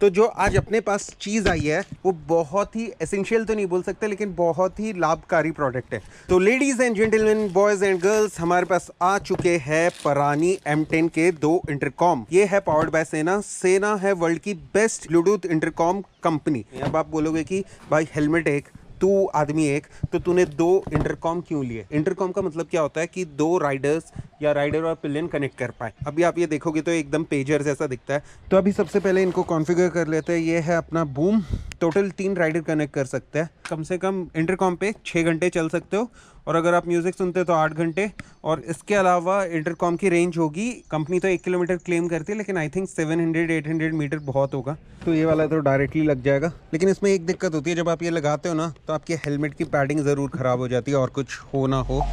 तो जो आज अपने पास चीज़ आई है वो बहुत ही एसेंशियल तो नहीं बोल सकते, लेकिन बहुत ही लाभकारी प्रोडक्ट है। तो ladies and gentleman, boys and girls, हमारे पास आ चुके हैं परानी M10 के 2 इंटरकॉम। ये है पावर्ड बाय सेना। सेना है वर्ल्ड की बेस्ट ब्लूटूथ इंटरकॉम कंपनी। अब आप बोलोगे कि भाई हेलमेट एक, तू आदमी एक, तो तूने 2 इंटरकॉम क्यों लिए? इंटरकॉम का मतलब क्या होता है कि 2 राइडर्स या राइडर और पिलियन कनेक्ट कर पाए। अभी आप ये देखोगे तो एकदम पेजर जैसा दिखता है। तो अभी सबसे पहले इनको कॉन्फ़िगर कर लेते हैं। ये है अपना बूम। टोटल 3 राइडर कनेक्ट कर सकते हैं। कम से कम इंटरकॉम पे 6 घंटे चल सकते हो, और अगर आप म्यूज़िक सुनते हो तो 8 घंटे। और इसके अलावा इंटरकॉम की रेंज होगी, कंपनी तो 1 किलोमीटर क्लेम करती है, लेकिन आई थिंक 700-800 मीटर बहुत होगा। तो ये वाला तो डायरेक्टली लग जाएगा, लेकिन इसमें एक दिक्कत होती है, जब आप ये लगाते हो ना तो आपके हेलमेट की पैडिंग ज़रूर ख़राब हो जाती है, और कुछ हो ना हो।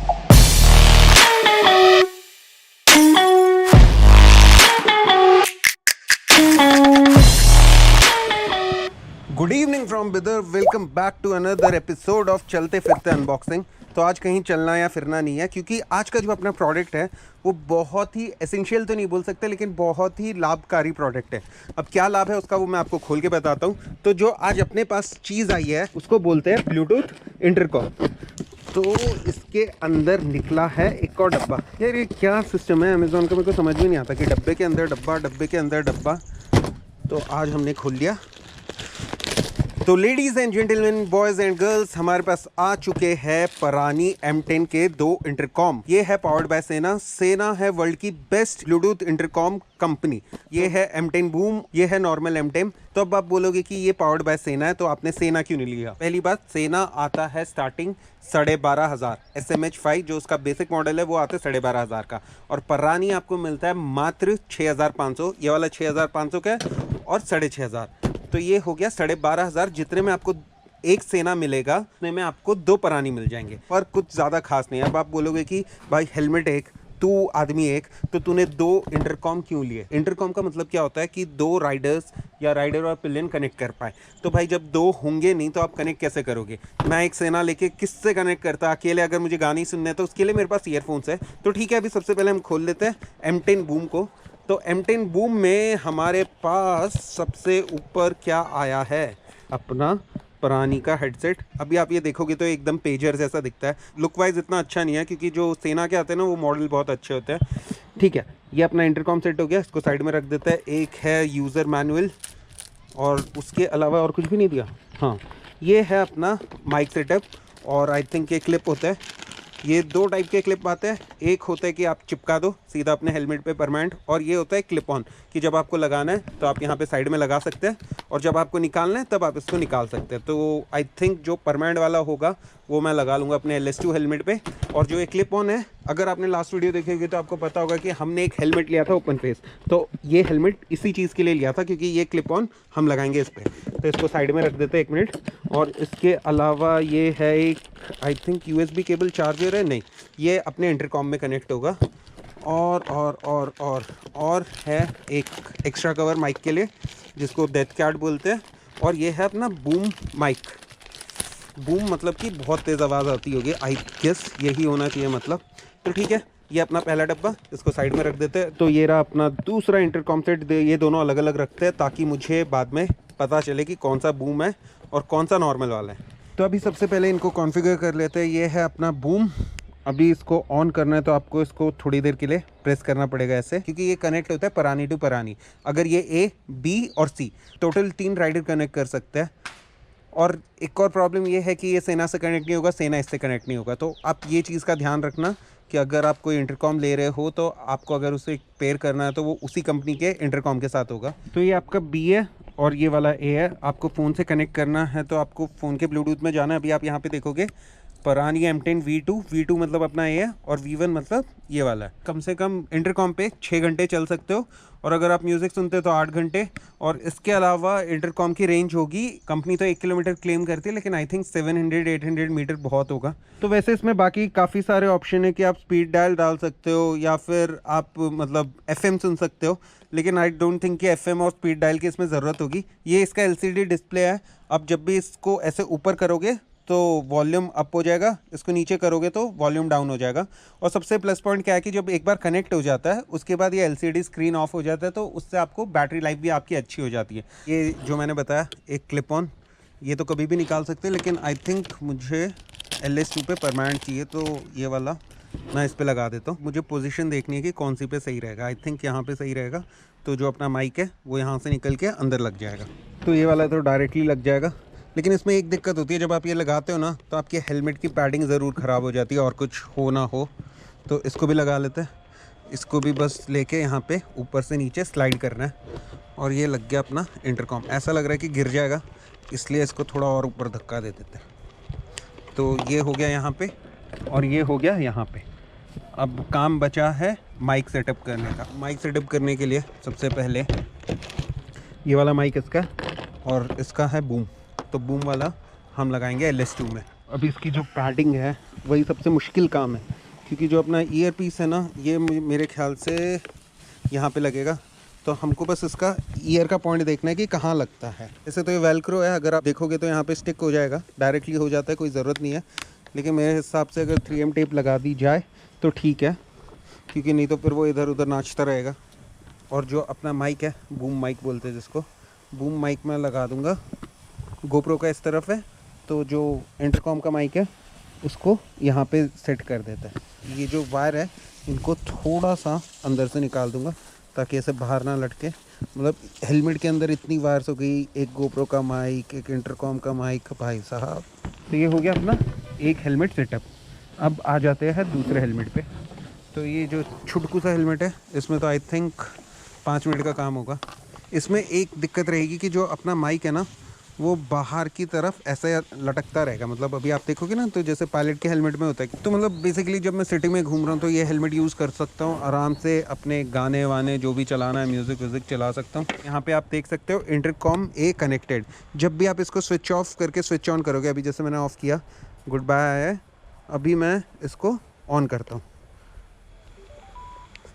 Good evening from Bidar. Welcome back to another episode of चलते फिरते अनबॉक्सिंग। तो आज कहीं चलना या फिरना नहीं है, क्योंकि आज का जो अपना प्रोडक्ट है वो बहुत ही एसेंशियल तो नहीं बोल सकते, लेकिन बहुत ही लाभकारी प्रोडक्ट है। अब क्या लाभ है उसका वो मैं आपको खोल के बताता हूँ। तो जो आज अपने पास चीज़ आई है उसको बोलते हैं ब्लूटूथ इंटरकॉम। तो इसके अंदर निकला है एक और डब्बा। यार ये क्या सिस्टम है अमेज़ॉन का, मेरे को समझ में नहीं आता कि डब्बे के अंदर डब्बा, डब्बे के अंदर डब्बा। तो आज हमने खोल लिया। तो ladies and gentleman, boys and girls, हमारे पास आ चुके हैं परानी M10 के 2 इंटरकॉम। ये है पावर्ड बाय सेना। सेना है वर्ल्ड की बेस्ट ब्लूटूथ इंटरकॉम कंपनी। ये है M10 बूम, ये है नॉर्मल M10। तो अब आप बोलोगे कि ये पावर्ड बाय सेना है तो आपने सेना क्यों नहीं लिया? पहली बात, सेना आता है स्टार्टिंग 12,500। SMH5 जो उसका बेसिक मॉडल है वो आता है 12,500 का, और परानी आपको मिलता है मात्र 6,500। ये वाला 6,500 का है और 6,500, तो ये हो गया 12,500। जितने में आपको एक सेना मिलेगा उतने में आपको 2 परानी मिल जाएंगे, और कुछ ज़्यादा खास नहीं है। अब आप बोलोगे कि भाई हेलमेट एक, तू आदमी एक, तो तूने 2 इंटरकॉम क्यों लिए? इंटरकॉम का मतलब क्या होता है कि 2 राइडर्स या राइडर और पिलियन कनेक्ट कर पाए। तो भाई जब 2 होंगे नहीं तो आप कनेक्ट कैसे करोगे? मैं एक सेना लेके किससे कनेक्ट करता अकेले? अगर मुझे गाने ही सुनने हैं तो उसके लिए मेरे पास ईयरफोन्स है। तो ठीक है, अभी सबसे पहले हम खोल लेते हैं M10 बूम को। तो M10 बूम में हमारे पास सबसे ऊपर क्या आया है? अपना परानी का हेडसेट। अभी आप ये देखोगे तो एकदम पेजर जैसा दिखता है। लुक वाइज इतना अच्छा नहीं है, क्योंकि जो सेना के आते हैं ना वो मॉडल बहुत अच्छे होते हैं। ठीक है, ये अपना इंटरकॉम सेट हो गया, इसको साइड में रख देते हैं। एक है यूज़र मैनुअल, और उसके अलावा और कुछ भी नहीं दिया। हाँ, ये है अपना माइक सेटअप, और आई थिंक ये क्लिप होता है। ये 2 टाइप के क्लिप आते हैं। एक होता है कि आप चिपका दो सीधा अपने हेलमेट पे परमानेंट, और ये होता है क्लिप ऑन, कि जब आपको लगाना है तो आप यहाँ पे साइड में लगा सकते हैं, और जब आपको निकालना है तब आप इसको निकाल सकते हैं। तो आई थिंक जो परमानेंट वाला होगा वो मैं लगा लूँगा अपने LS2 हेलमेट पे। और जो ये क्लिप ऑन है, अगर आपने लास्ट वीडियो देखी होगी तो आपको पता होगा कि हमने एक हेलमेट लिया था ओपन फेस। तो ये हेलमेट इसी चीज़ के लिए लिया था, क्योंकि ये क्लिप ऑन हम लगाएंगे इस पर। तो इसको साइड में रख देते हैं 1 मिनट। और इसके अलावा ये है एक, I think USB cable charger है, नहीं, ये अपने इंटरकॉम में कनेक्ट होगा। और है एक एक्स्ट्रा कवर माइक के लिए, जिसको डेथ कैट बोलते हैं। और ये है अपना बूम माइक। बूम मतलब कि बहुत तेज़ आवाज़ आती होगी, आई गेस यही होना चाहिए मतलब। तो ठीक है, ये अपना पहला डब्बा, इसको साइड में रख देते हैं। तो ये रहा अपना दूसरा इंटरकॉम सेट। ये दोनों अलग अलग रखते हैं ताकि मुझे बाद में पता चले कि कौन सा बूम है और कौन सा नॉर्मल वाला है। तो अभी सबसे पहले इनको कॉन्फ़िगर कर लेते हैं। ये है अपना बूम। अभी इसको ऑन करना है तो आपको इसको थोड़ी देर के लिए प्रेस करना पड़ेगा ऐसे, क्योंकि ये कनेक्ट होता है परानी टू परानी। अगर ये A, B और C टोटल 3 राइडर कनेक्ट कर सकते हैं। और एक और प्रॉब्लम ये है कि ये सेना से कनेक्ट नहीं होगा, सेना इससे कनेक्ट नहीं होगा। तो आप ये चीज़ का ध्यान रखना कि अगर आप कोई इंटरकॉम ले रहे हो तो आपको अगर उसे पेयर करना है तो वो उसी कंपनी के इंटरकॉम के साथ होगा। तो ये आपका B है और ये वाला A है। आपको फ़ोन से कनेक्ट करना है तो आपको फ़ोन के ब्लूटूथ में जाना है। अभी आप यहाँ पे देखोगे परानी M10 V2 मतलब अपना A है, और V1 मतलब ये वाला है। कम से कम इंटरकॉम पे 6 घंटे चल सकते हो, और अगर आप म्यूज़िक सुनते हो तो 8 घंटे। और इसके अलावा इंटरकॉम की रेंज होगी, कंपनी तो 1 किलोमीटर क्लेम करती है, लेकिन आई थिंक 700-800 मीटर बहुत होगा। तो वैसे इसमें बाकी काफ़ी सारे ऑप्शन है कि आप स्पीड डायल डाल सकते हो, या फिर आप मतलब FM सुन सकते हो, लेकिन आई डोंट थिंक कि FM और स्पीड डायल की इसमें ज़रूरत होगी। ये इसका LCD डिस्प्ले है। अब जब भी इसको ऐसे ऊपर करोगे तो वॉल्यूम अप हो जाएगा, इसको नीचे करोगे तो वॉल्यूम डाउन हो जाएगा। और सबसे प्लस पॉइंट क्या है कि जब एक बार कनेक्ट हो जाता है उसके बाद ये LCD स्क्रीन ऑफ हो जाता है, तो उससे आपको बैटरी लाइफ भी आपकी अच्छी हो जाती है। ये जो मैंने बताया एक क्लिप ऑन, ये तो कभी भी निकाल सकते हैं, लेकिन आई थिंक मुझे LS2 पे परमानेंट चाहिए, तो ये वाला मैं इस पे लगा देता हूँ। मुझे पोजीशन देखनी है कि कौन सी पे सही रहेगा। आई थिंक यहाँ पे सही रहेगा, तो जो अपना माइक है वो यहाँ से निकल के अंदर लग जाएगा। तो ये वाला तो डायरेक्टली लग जाएगा, लेकिन इसमें एक दिक्कत होती है, जब आप ये लगाते हो ना तो आपके हेलमेट की पैडिंग ज़रूर ख़राब हो जाती है, और कुछ हो ना हो। तो इसको भी लगा लेते हैं। इसको भी बस लेके यहाँ पे ऊपर से नीचे स्लाइड करना है, और ये लग गया अपना इंटरकॉम। ऐसा लग रहा है कि गिर जाएगा, इसलिए इसको थोड़ा और ऊपर धक्का दे देते हैं। तो ये हो गया यहाँ पे, और ये हो गया यहाँ पे। अब काम बचा है माइक सेटअप करने का। माइक सेटअप करने के लिए सबसे पहले ये वाला माइक इसका, और इसका है बूम। तो बूम वाला हम लगाएंगे LS2 में। अब इसकी जो पैडिंग है वही सबसे मुश्किल काम है, क्योंकि जो अपना ईयर पीस है ना, ये मेरे ख्याल से यहाँ पे लगेगा। तो हमको बस इसका ईयर का पॉइंट देखना है कि कहाँ लगता है। जैसे तो ये वेलक्रो है, अगर आप देखोगे तो यहाँ पे स्टिक हो जाएगा, डायरेक्टली हो जाता है, कोई ज़रूरत नहीं है। लेकिन मेरे हिसाब से अगर 3M टेप लगा दी जाए तो ठीक है, क्योंकि नहीं तो फिर वो इधर उधर नाचता रहेगा। और जो अपना माइक है, बूम माइक बोलते हैं जिसको, बूम माइक मैं लगा दूँगा। गोप्रो का इस तरफ है, तो जो इंटरकॉम का माइक है उसको यहाँ पे सेट कर देता है। ये जो वायर है इनको थोड़ा सा अंदर से निकाल दूँगा, ताकि ऐसे बाहर ना लटके। मतलब हेलमेट के अंदर इतनी वायर्स हो गई, एक गोप्रो का माइक, एक इंटरकॉम का माइक, भाई साहब। तो ये हो गया अपना एक हेलमेट सेटअप। अब आ जाते हैं दूसरे हेलमेट पे। तो ये जो छुटकू सा हेलमेट है, इसमें तो आई थिंक 5 मिनट का काम होगा। इसमें एक दिक्कत रहेगी कि जो अपना माइक है ना, वो बाहर की तरफ ऐसे लटकता रहेगा। मतलब अभी आप देखोगे ना, तो जैसे पायलट के हेलमेट में होता है। तो मतलब बेसिकली जब मैं सिटी में घूम रहा हूँ तो ये हेलमेट यूज़ कर सकता हूँ आराम से, अपने गाने वाने जो भी चलाना है, म्यूज़िक व्यूज़िक चला सकता हूँ। यहाँ पे आप देख सकते हो इंटरकॉम ए कनेक्टेड। जब भी आप इसको स्विच ऑफ करके स्विच ऑन करोगे, अभी जैसे मैंने ऑफ़ किया, गुड बाय है, अभी मैं इसको ऑन करता हूँ।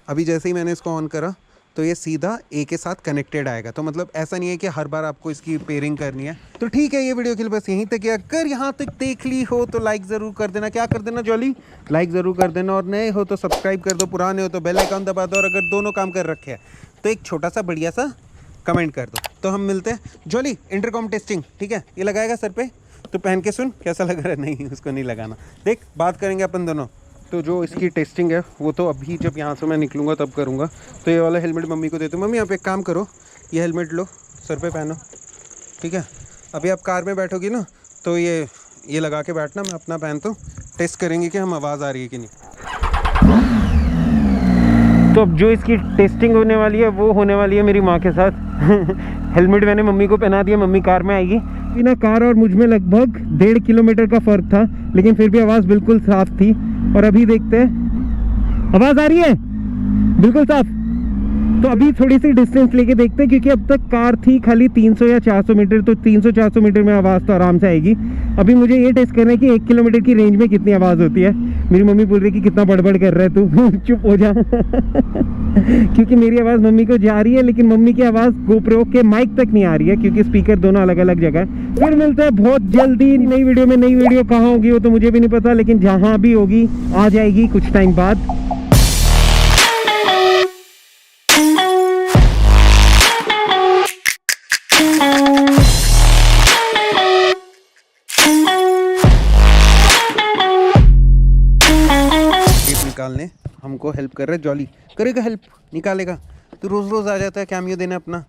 अभी जैसे ही मैंने इसको ऑन करा तो ये सीधा ए के साथ कनेक्टेड आएगा। तो मतलब ऐसा नहीं है कि हर बार आपको इसकी पेयरिंग करनी है। तो ठीक है, ये वीडियो के लिए बस यहीं तक है। अगर यहाँ तक देख ली हो तो लाइक ज़रूर कर देना। क्या कर देना जॉली? लाइक ज़रूर कर देना। और नए हो तो सब्सक्राइब कर दो, पुराने हो तो बेल आइकन दबा दो, और अगर दोनों काम कर रखे हैं तो एक छोटा सा बढ़िया सा कमेंट कर दो। तो हम मिलते हैं। जॉली, इंटरकॉम टेस्टिंग, ठीक है? ये लगाएगा सर पे, तो पहन के सुन कैसा लग रहा है। नहीं, उसको नहीं लगाना। देख, बात करेंगे अपन दोनों। तो जो इसकी टेस्टिंग है वो तो अभी जब यहाँ से मैं निकलूँगा तब करूँगा। तो ये वाला हेलमेट मम्मी को देते हूँ। मम्मी, आप एक काम करो, ये हेलमेट लो, सर पे पहनो, ठीक है? अभी आप कार में बैठोगी ना, तो ये लगा के बैठना, मैं अपना पहनता हूँ। टेस्ट करेंगे कि हम आवाज़ आ रही है कि नहीं। तो अब जो इसकी टेस्टिंग होने वाली है वो होने वाली है मेरी माँ के साथ। हेलमेट मैंने मम्मी को पहना दिया, मम्मी कार में आएगी। बिना कार और मुझ में लगभग 1.5 किलोमीटर का फ़र्क था, लेकिन फिर भी आवाज़ बिल्कुल साफ़ थी। और अभी देखते हैं, आवाज़ आ रही है बिल्कुल साफ़। तो अभी थोड़ी सी डिस्टेंस लेके देखते हैं, क्योंकि अब तक कार थी खाली 300 या 400 मीटर, तो 300-400 मीटर में आवाज़ तो आराम से आएगी। अभी मुझे ये टेस्ट करना है कि 1 किलोमीटर की रेंज में कितनी आवाज़ होती है। मेरी मम्मी बोल रही है कि कितना बड़बड़ कर रहा है तू, चुप हो जा। क्योंकि मेरी आवाज़ मम्मी को जा रही है, लेकिन मम्मी की आवाज़ गोप्रो के माइक तक नहीं आ रही है, क्योंकि स्पीकर दोनों अलग अलग जगह है। फिर मिलते हैं बहुत जल्दी नई वीडियो में। नई वीडियो कहाँ होगी वो तो मुझे भी नहीं पता, लेकिन जहाँ भी होगी आ जाएगी कुछ टाइम बाद। निकालने हमको हेल्प कर रहा है जॉली। करेगा हेल्प, निकालेगा। तो रोज रोज आ जाता है कैमियो देने अपना।